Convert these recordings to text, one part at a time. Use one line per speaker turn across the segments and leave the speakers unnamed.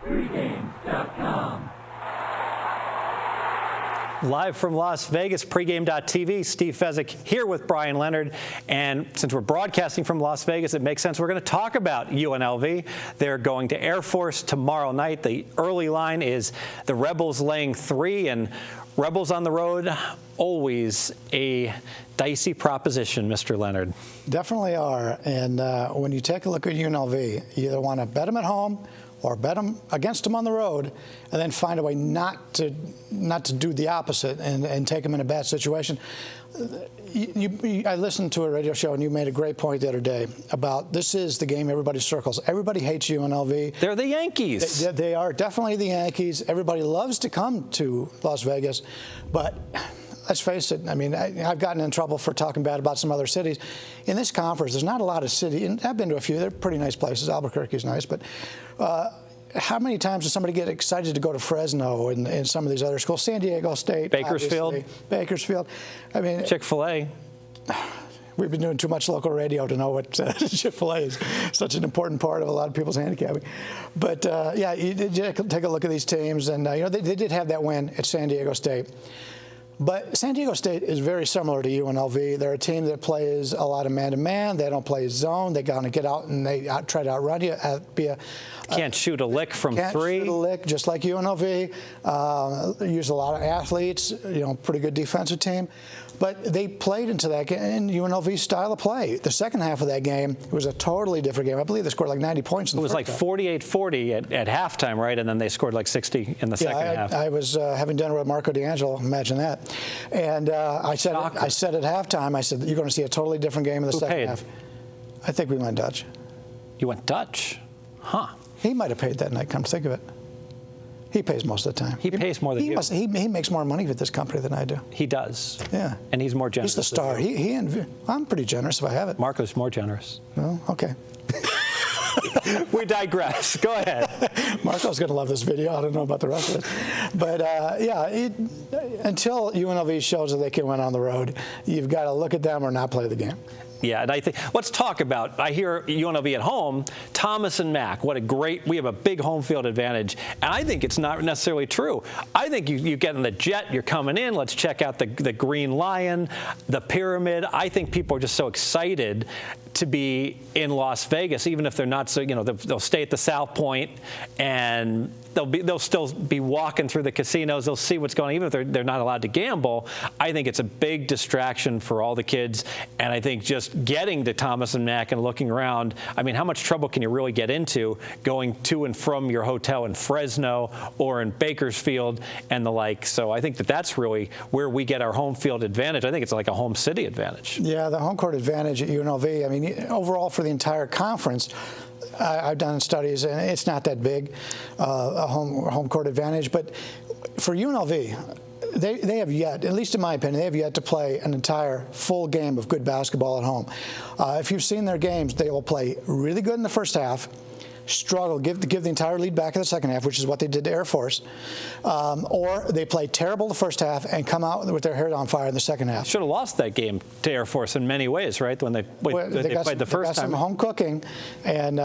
Pregame.com.
Live from Las Vegas, pregame.tv, Steve Fezzik here with Brian Leonard. And since we're broadcasting from Las Vegas, it makes sense we're going to talk about UNLV. They're going to Air Force tomorrow night. The early line is the Rebels laying 3, and Rebels on the road, always a dicey proposition, Mr. Leonard.
Definitely are. And when you take a look at UNLV, you either want to bet them at home or bet them against them on the road, and then find a way not to do the opposite and take them in a bad situation. I listened to a radio show, and you made a great point the other day about this is the game everybody circles. Everybody hates UNLV.
They're the Yankees.
They are definitely the Yankees. Everybody loves to come to Las Vegas, but let's face it, I mean, I've gotten in trouble for talking bad about some other cities. In this conference, there's not a lot of cities, and I've been to a few. They're pretty nice places. Albuquerque's nice, but how many times does somebody get excited to go to Fresno and some of these other schools? San Diego State,
Bakersfield.
Bakersfield. I mean,
Chick-fil-A.
We've been doing too much local radio to know what Chick-fil-A is such an important part of a lot of people's handicapping. But, yeah, you take a look at these teams, and, they did have that win at San Diego State. But San Diego State is very similar to UNLV. They're a team that plays a lot of man-to-man. They don't play zone. They're going to get out and they try to outrun you.
Can't shoot a lick from 3.
Can't shoot a lick, just like UNLV. Use a lot of athletes, pretty good defensive team. But they played into that game in UNLV's style of play. The second half of that game, it was a totally different game. I believe they scored like 90 points in the first half.
It was like 48-40 at halftime, right? And then they scored like 60 in the second half.
I was having dinner with Marco D'Angelo, imagine that. And I said at halftime, I said, you're going to see a totally different game in the second half. I think we went Dutch.
You went Dutch? Huh.
He might have paid that night, come to think of it. He pays most of the time.
He pays more than you.
He makes more money with this company than I do.
He does.
Yeah.
And he's more generous.
He's the star. I'm pretty generous if I have it.
Marco's more generous.
Well, okay.
We digress. Go ahead.
Marco's going to love this video. I don't know about the rest of it. But, until UNLV shows that they can win on the road, you've got to look at them or not play the game.
Yeah, and I think let's talk about. I hear UNLV at home. Thomas and Mack. We have a big home field advantage, and I think it's not necessarily true. I think you get in the jet, you're coming in. Let's check out the Green Lion, the Pyramid. I think people are just so excited to be in Las Vegas, even if they're not so. They'll stay at the South Point, and they'll still be walking through the casinos. They'll see what's going on, even if they're not allowed to gamble. I think it's a big distraction for all the kids, and I think just getting to Thomas and Mack and looking around, I mean, how much trouble can you really get into going to and from your hotel in Fresno or in Bakersfield and the like? So I think that's really where we get our home field advantage. I think it's like a home city advantage. Yeah, the home court advantage at UNLV, I mean, overall for the entire conference, I've done studies, and it's not that big, a home court advantage. But for UNLV, they have yet, at least in my opinion, they have yet to play an entire full game of good basketball at home. If you've seen their games, they will play really good in the first half, struggle, give the entire lead back in the second half, which is what they did to Air Force, or they play terrible the first half and come out with their hair on fire in the second half. Should have lost that game to Air Force in many ways, right? When they played the first time. Some home cooking, and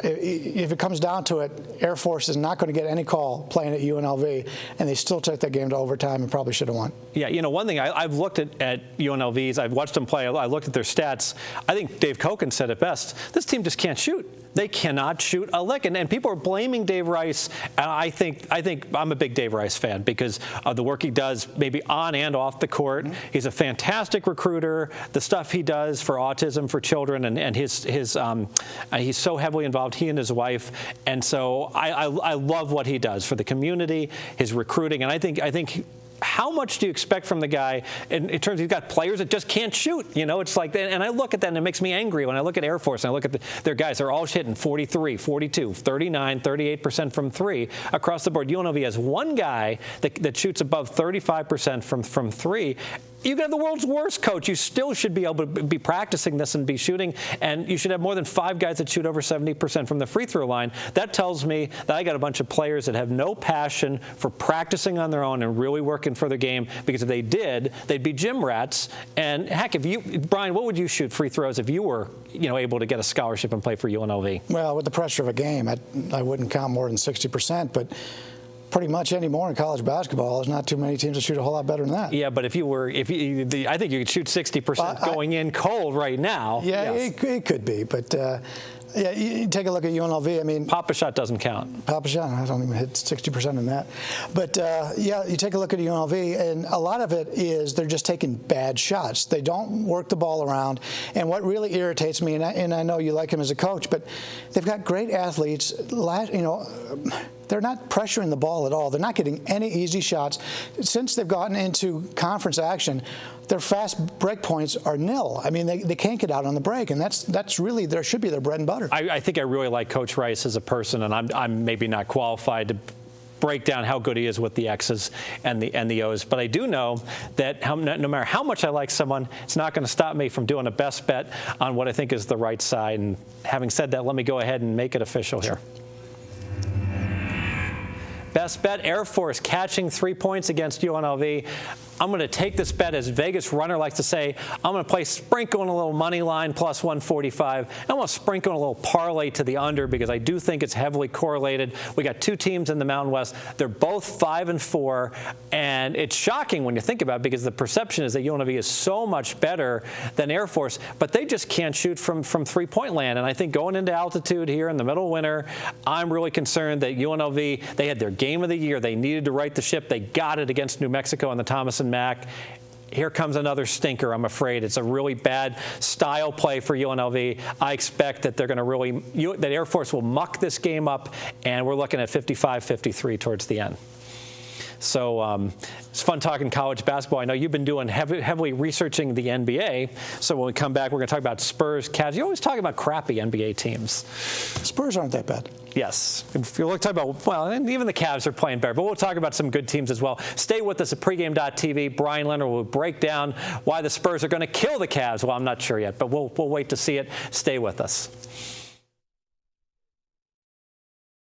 if it comes down to it, Air Force is not going to get any call playing at UNLV, and they still took that game to overtime and probably should have won. Yeah, one thing I've looked at UNLV's, I've watched them play. I looked at their stats. I think Dave Koken said it best. This team just can't shoot. They cannot shoot a lick, and people are blaming Dave Rice. And I think I'm a big Dave Rice fan because of the work he does, maybe on and off the court. Mm-hmm. He's a fantastic recruiter. The stuff he does for autism for children, and he's so heavily involved. He and his wife, and so I love what he does for the community, his recruiting, and I think. How much do you expect from the guy in terms of he's got players that just can't shoot? It's like, and I look at that and it makes me angry when I look at Air Force and I look at their guys. They're all hitting 43, 42, 39, 38% from 3 across the board. UNLV has one guy that shoots above 35% from 3. You could have the world's worst coach. You still should be able to be practicing this and be shooting, and you should have more than 5 guys that shoot over 70% from the free throw line. That tells me that I got a bunch of players that have no passion for practicing on their own and really working for their game, because if they did, they'd be gym rats. And heck, Brian, what would you shoot free throws if you were, able to get a scholarship and play for UNLV?
Well, with the pressure of a game, I wouldn't count more than 60%, but pretty much anymore in college basketball, there's not too many teams that shoot a whole lot better than that.
Yeah, but I think you could shoot 60% going in cold right now.
Yeah,
yes.
it could be, but yeah, you take a look at UNLV. I mean,
Pop a shot doesn't count.
Pop a shot, I don't even hit 60% in that. But yeah, you take a look at UNLV, and a lot of it is they're just taking bad shots. They don't work the ball around. And what really irritates me, and I know you like him as a coach, but they've got great athletes. They're not pressuring the ball at all. They're not getting any easy shots. Since they've gotten into conference action, their fast break points are nil. I mean, they can't get out on the break, and that's really should be their bread and butter.
I think I really like Coach Rice as a person, and I'm maybe not qualified to break down how good he is with the X's and the O's. But I do know that no matter how much I like someone, it's not going to stop me from doing a best bet on what I think is the right side. And having said that, let me go ahead and make it official here. Best bet, Air Force catching 3 points against UNLV. I'm going to take this bet, as Vegas Runner likes to say. I'm going to play sprinkle in a little money line plus 145. I'm going to sprinkle in a little parlay to the under, because I do think it's heavily correlated. We got 2 teams in the Mountain West. They're both 5-4, and it's shocking when you think about it, because the perception is that UNLV is so much better than Air Force, but they just can't shoot from three-point land. And I think going into altitude here in the middle of winter, I'm really concerned that UNLV, they had their game of the year. They needed to right the ship. They got it against New Mexico and the Thomas and Mack. Here comes another stinker, I'm afraid. It's a really bad style play for UNLV. I expect that they're going to that Air Force will muck this game up, and we're looking at 55-53 towards the end. So it's fun talking college basketball. I know you've been doing heavily researching the NBA. So when we come back, we're going to talk about Spurs, Cavs. You always talk about crappy NBA teams.
Spurs aren't that bad.
Yes. If you look, talk about, well, and even the Cavs are playing better. But we'll talk about some good teams as well. Stay with us at pregame.tv. Brian Leonard will break down why the Spurs are going to kill the Cavs. Well, I'm not sure yet, but we'll wait to see it. Stay with us.